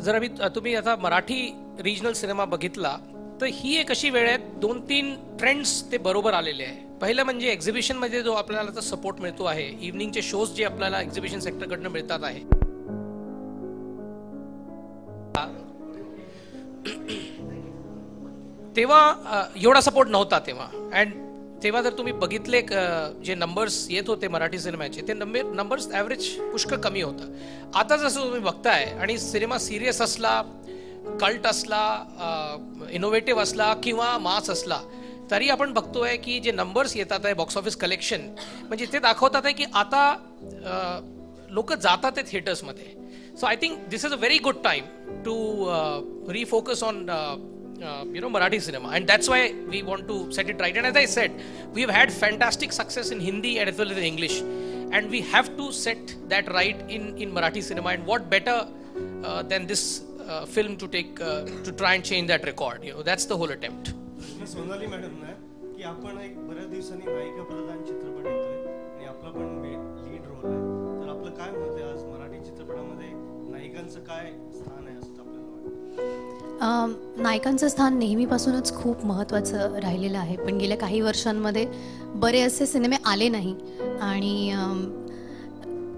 जर तुम्ही आता मराठी रिजनल सिनेमा बघितला तर ही एक अशी वेळ आहे, 2-3 ट्रेंड्स ते बरोबर आलेले आहे. पहिलं म्हणजे एक्झिबिशन मध्ये जो आपल्याला सपोर्ट मिळतो आहे, इव्हनिंगचे शोज जे आपल्याला एक्झिबिशन सेक्टरकडनं मिळतात आहे, तेव्हा एवढा सपोर्ट नव्हता तेव्हा. अँड तेव्हा जर तुम्ही बघितले जे नंबर्स येत होते मराठी सिनेमाचे, ते नंबर्स ॲव्हरेज पुष्कळ कमी होतं. आता जसं तुम्ही बघताय आणि सिनेमा सिरियस असला, कल्ट असला, इनोव्हेटिव्ह असला किंवा मास असला, तरी आपण बघतोय की जे नंबर्स येतात आहे बॉक्स ऑफिस कलेक्शन, म्हणजे ते दाखवतात आहे की आता लोक जातात आहेत थिएटर्समध्ये. So I think this is a very good time to refocus on Marathi cinema, and that's why we want to set it right. And as I said, we've had fantastic success in Hindi and as well as in English, and we have to set that right in Marathi cinema. And what better than this film to take to try and change that record. That's the whole attempt. Sonali madam ना की आपण एक बऱ्याच दिवसांनी नायिका प्रधान चित्रपट येतोय आणि आपला पण लीड रोल आहे, तर आपलं काय मत आहे आज मराठी चित्रपटामध्ये नायिकांचं काय स्थान आहे असं आपल्याला वाटतं? नायकांचं स्थान नेहमीपासूनच खूप महत्त्वाचं राहिलेलं आहे, पण गेल्या काही वर्षांमध्ये बरे असे सिनेमे आले नाही आणि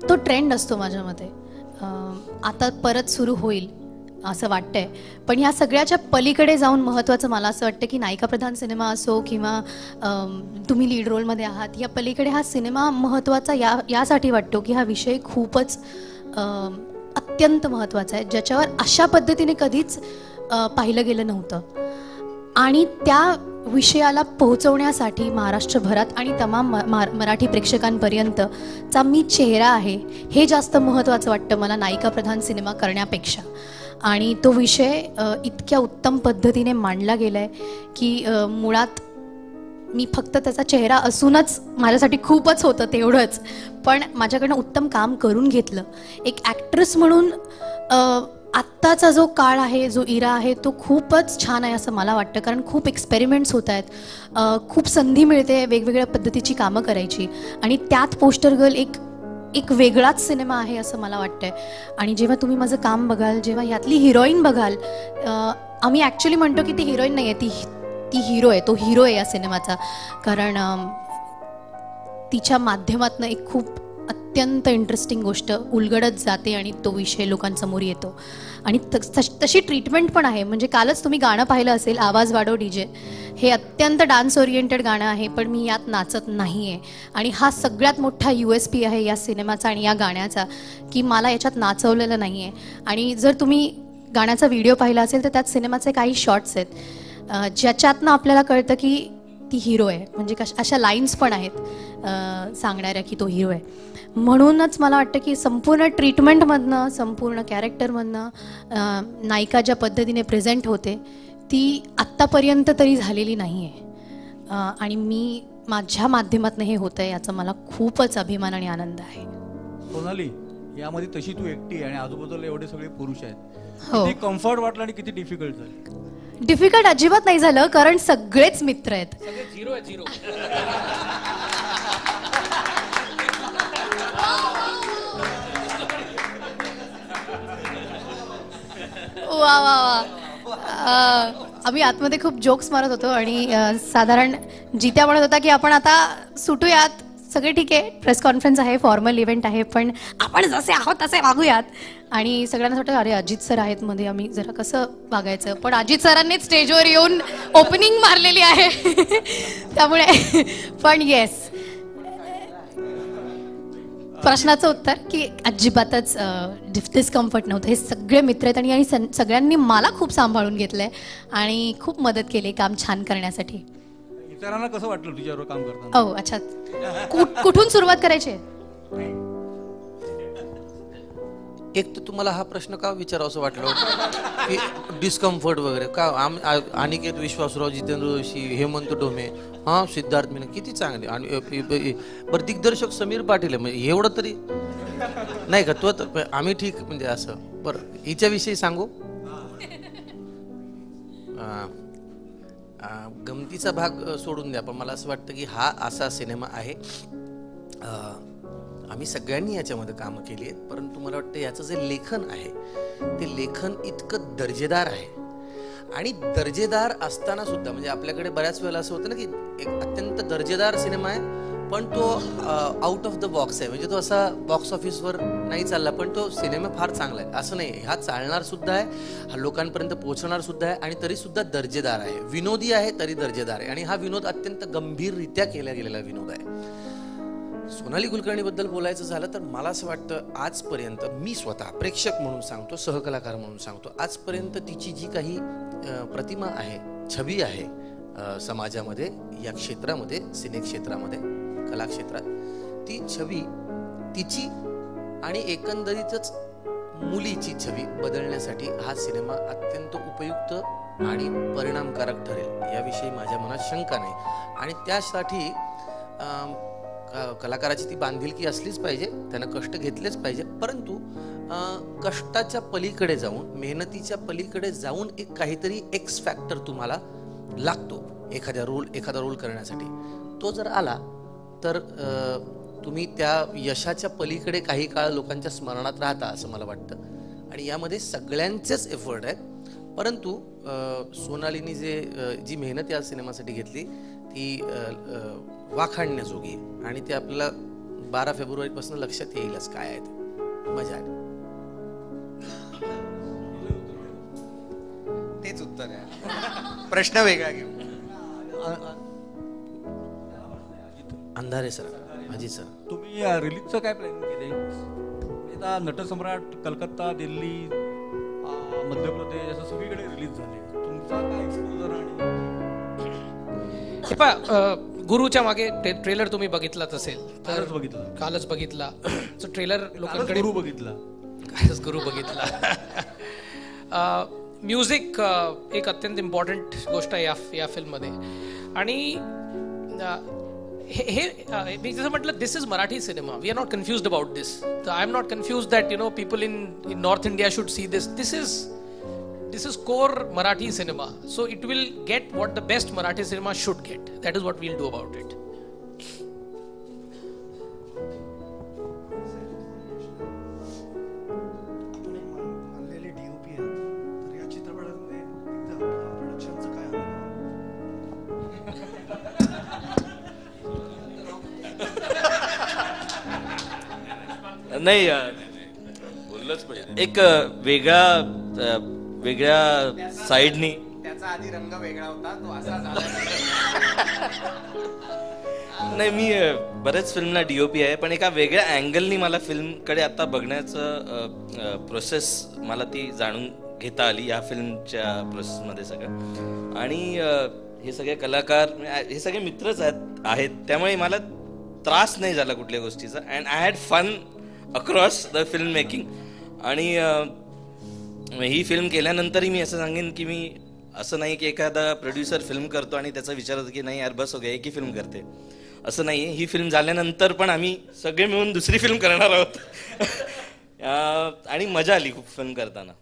तो ट्रेंड असतो माझ्या मते. आता परत सुरू होईल असं वाटतंय, पण ह्या सगळ्याच्या पलीकडे जाऊन महत्त्वाचं मला असं वाटतं की नायिका प्रधान सिनेमा असो किंवा तुम्ही लीड रोलमध्ये आहात, या पलीकडे हा सिनेमा महत्त्वाचा यासाठी वाटतो की हा विषय खूपच अत्यंत महत्त्वाचा आहे, ज्याच्यावर अशा पद्धतीने कधीच पाहिलं गेलं नव्हतं. आणि त्या विषयाला पोहोचवण्यासाठी महाराष्ट्रभरात आणि तमाम मराठी प्रेक्षकांपर्यंतचा मी चेहरा आहे, हे जास्त महत्त्वाचं वाटतं मला नायिका प्रधान सिनेमा करण्यापेक्षा. आणि तो विषय इतक्या उत्तम पद्धतीने मांडला गेला आहे की मुळात मी फक्त त्याचा चेहरा असूनच माझ्यासाठी खूपच होतं तेवढंच, पण माझ्याकडनं उत्तम काम करून घेतलं. एक ॲक्ट्रेस म्हणून आत्ताचा जो काळ आहे, जो इरा आहे, तो खूपच छान आहे असं मला वाटतं, कारण खूप एक्सपेरिमेंट्स होत आहेत, खूप संधी मिळते वेगवेगळ्या पद्धतीची कामं करायची, आणि त्यात पोस्टर गर्ल एक वेगळाच सिनेमा आहे असं मला वाटतंय. आणि जेव्हा तुम्ही माझं काम बघाल, जेव्हा यातली हिरोईन बघाल, आम्ही ॲक्च्युली म्हणतो की ती हिरोईन नाही आहे, ती हिरो आहे, तो हिरो आहे या सिनेमाचा, कारण तिच्या माध्यमातून एक खूप अत्यंत इंटरेस्टिंग गोष्ट उलगडत जाते आणि तो विषय लोकांसमोर येतो. आणि तशी ट्रीटमेंट पण आहे. म्हणजे कालच तुम्ही गाणं पाहिलं असेल, आवाज वाढव डीजे, हे अत्यंत डान्स ओरिएंटेड गाणं आहे, पण मी यात नाचत नाही आहे. आणि हा सगळ्यात मोठा USP आहे या सिनेमाचा आणि या गाण्याचा, की मला याच्यात नाचवलेलं नाही आहे. आणि जर तुम्ही गाण्याचा व्हिडिओ पाहिला असेल तर त्यात सिनेमाचे काही शॉट्स आहेत ज्याच्यातनं आपल्याला कळतं की ती हिरो आहे. म्हणजे अशा लाईन्स पण आहेत सांगणाऱ्या की तो हिरो आहे. म्हणूनच मला वाटतं की संपूर्ण ट्रीटमेंटमधनं, संपूर्ण कॅरेक्टरमधनं नायिका ज्या पद्धतीने प्रेझेंट होते ती आत्तापर्यंत तरी झालेली नाही आहे. आणि मी माझ्या माध्यमातून हे होतं आहे याचा मला खूपच अभिमान आणि आनंद आहे. सोनाली, यामध्ये तशी तू एकटी आणि आजूबाजूला एवढे सगळे पुरुष आहेत, हो. किती कम्फर्ट वाटलं आणि किती डिफिकल्ट झालं? डिफिकल्ट अजिबात नाही झालं, कारण सगळेच मित्र आहेत. वा वा वा. आम्ही आतमध्ये खूप जोक्स मारत होतो आणि साधारण जित्या म्हणत होता की आपण आता सुटूयात, सगळे ठीक आहे, प्रेस कॉन्फरन्स आहे, फॉर्मल इव्हेंट आहे, पण आपण जसे आहोत तसे वागूयात. आणि सगळ्यांना वाटतं अरे अजित सर आहेत मध्ये, आम्ही जरा कसं वागायचं, पण अजित सरांनीच स्टेजवर येऊन ओपनिंग मारलेली आहे त्यामुळे. पण येस, प्रश्नाचं उत्तर की अजिबातच डिस्कम्फर्ट नव्हतं. हे सगळे मित्र आहेत आणि सगळ्यांनी मला खूप सांभाळून घेतलंय आणि खूप मदत केली काम छान करण्यासाठी. इतरांना कसं वाटलं तुझ्यावर काम करताना? हो, अच्छा, कुठून सुरुवात करायची? एक तर तुम्हाला हा प्रश्न का विचारावं वाटलं की डिस्कम्फर्ट वगैरे का? अनिकेत विश्वासराव, जितेंद्र जोशी, हेमंत डोमे, हां, सिद्धार्थ मेनन किती चांगले, आणि बरं दिग्दर्शक समीर पाटील आहे, म्हणजे एवढं तरी नाही का तो तर आम्ही ठीक, म्हणजे असं. बरं, हिच्याविषयी सांगू, गमतीचा भाग सोडून द्या, पण मला असं वाटतं की हा असा सिनेमा आहे आम्ही सगळ्यांनी याच्यामध्ये कामं केली आहेत, परंतु मला वाटतं याचं जे लेखन आहे ते लेखन इतकं दर्जेदार आहे. आणि दर्जेदार असताना सुद्धा म्हणजे आपल्याकडे बऱ्याच वेळेला असं होतं ना की एक अत्यंत दर्जेदार सिनेमा आहे पण तो आउट ऑफ द बॉक्स आहे, म्हणजे तो असा बॉक्स ऑफिसवर नाही चालला पण तो सिनेमा फार चांगला आहे असं नाही. हा चालणार सुद्धा आहे, हा लोकांपर्यंत पोहोचणार सुद्धा आहे आणि तरी सुद्धा दर्जेदार आहे, विनोदी आहे तरी दर्जेदार आहे. आणि हा विनोद अत्यंत गंभीररित्या केला गेलेला विनोद आहे. सोनाली कुलकर्णीबद्दल बोलायचं झालं तर मला असं वाटतं आजपर्यंत मी स्वतः प्रेक्षक म्हणून सांगतो, सहकलाकार म्हणून सांगतो, आजपर्यंत तिची जी काही प्रतिमा आहे, छबी आहे समाजामध्ये, या क्षेत्रामध्ये, सिने क्षेत्रामध्ये, कला क्षेत्रात, ती छबी तिची आणि एकंदरीतच मुलीची छबी बदलण्यासाठी हा सिनेमा अत्यंत उपयुक्त आणि परिणामकारक ठरेल याविषयी माझ्या मनात शंका नाही. आणि त्यासाठी कलाकाराची ती बांधिलकी असलीच पाहिजे, त्यानं कष्ट घेतलेच पाहिजे, परंतु कष्टाच्या पलीकडे जाऊन, मेहनतीच्या पलीकडे जाऊन एक काहीतरी एक्स फॅक्टर तुम्हाला लागतो एखादा रोल करण्यासाठी. तो जर आला तर तुम्ही त्या यशाच्या पलीकडे काही काळ लोकांच्या स्मरणात राहता असं मला वाटतं. आणि यामध्ये सगळ्यांचेच एफर्ट आहेत, परंतु सोनालीनी जी मेहनत या सिनेमासाठी घेतली ती वाखाणण्याजोगी आणि ते आपल्याला 12 फेब्रुवारीपासून लक्षात येईलच काय आहे ते. मजा आली. तेच उत्तर आहे. प्रश्न वेगळा घेऊ. अंधारे सर, अजित सर, तुम्ही रिलीजचं काय प्लॅनिंग केले? आता नटसम्राट कलकत्ता, दिल्ली, मध्य प्रदेश असं सगळीकडे रिलीज झाले, तुमचा काय एक्सपोजर? आणि हे पहा, गुरुच्या मागे ट्रेलर तुम्ही बघितलाच असेल तर कालच बघितला. तो ट्रेलर लोकांकडे गुरु बघितला, कालच गुरु बघितला. म्युझिक एक अत्यंत इम्पॉर्टंट गोष्ट आहे या फिल्ममध्ये. आणि हे मी जसं म्हटलं, this is Marathi cinema. We are not confused about this. I am not confused that people in north India should see this. This is core Marathi cinema, so it will get what the best Marathi cinema should get. That is what we'll do about it. आपण एक मानलेले DOP आहे, तर या चित्रपटामध्ये एकदा प्रोडक्शनचं काय अनुभव? नाही, बोललंच पाहिजे. एक वेगळ्या साईडनी. त्याचा आधी रंग वेगळा होता, तो असा झाला. नाही, मी बऱ्याच फिल्मला DOP आहे, पण एका वेगळ्या अँगलनी मला फिल्मकडे आता बघण्याचं प्रोसेस मला ती जाणून घेता आली या फिल्मच्या प्रोसेसमध्ये सगळं. आणि हे सगळे कलाकार, हे सगळे मित्रच आहेत, त्यामुळे मला त्रास नाही झाला कुठल्या गोष्टीचा. And I had fun across the film making. आणि ही फिल्म केल्यानंतरही मी असं सांगेन की मी असं नाही की एखादा प्रोड्युसर फिल्म करतो आणि त्याचा विचार होतो की नाही यार बस हो गया, एक ही फिल्म करते, असं नाही आहे. ही फिल्म झाल्यानंतर पण आम्ही सगळे मिळून दुसरी फिल्म करणार आहोत. आणि मजा आली खूप फिल्म करताना.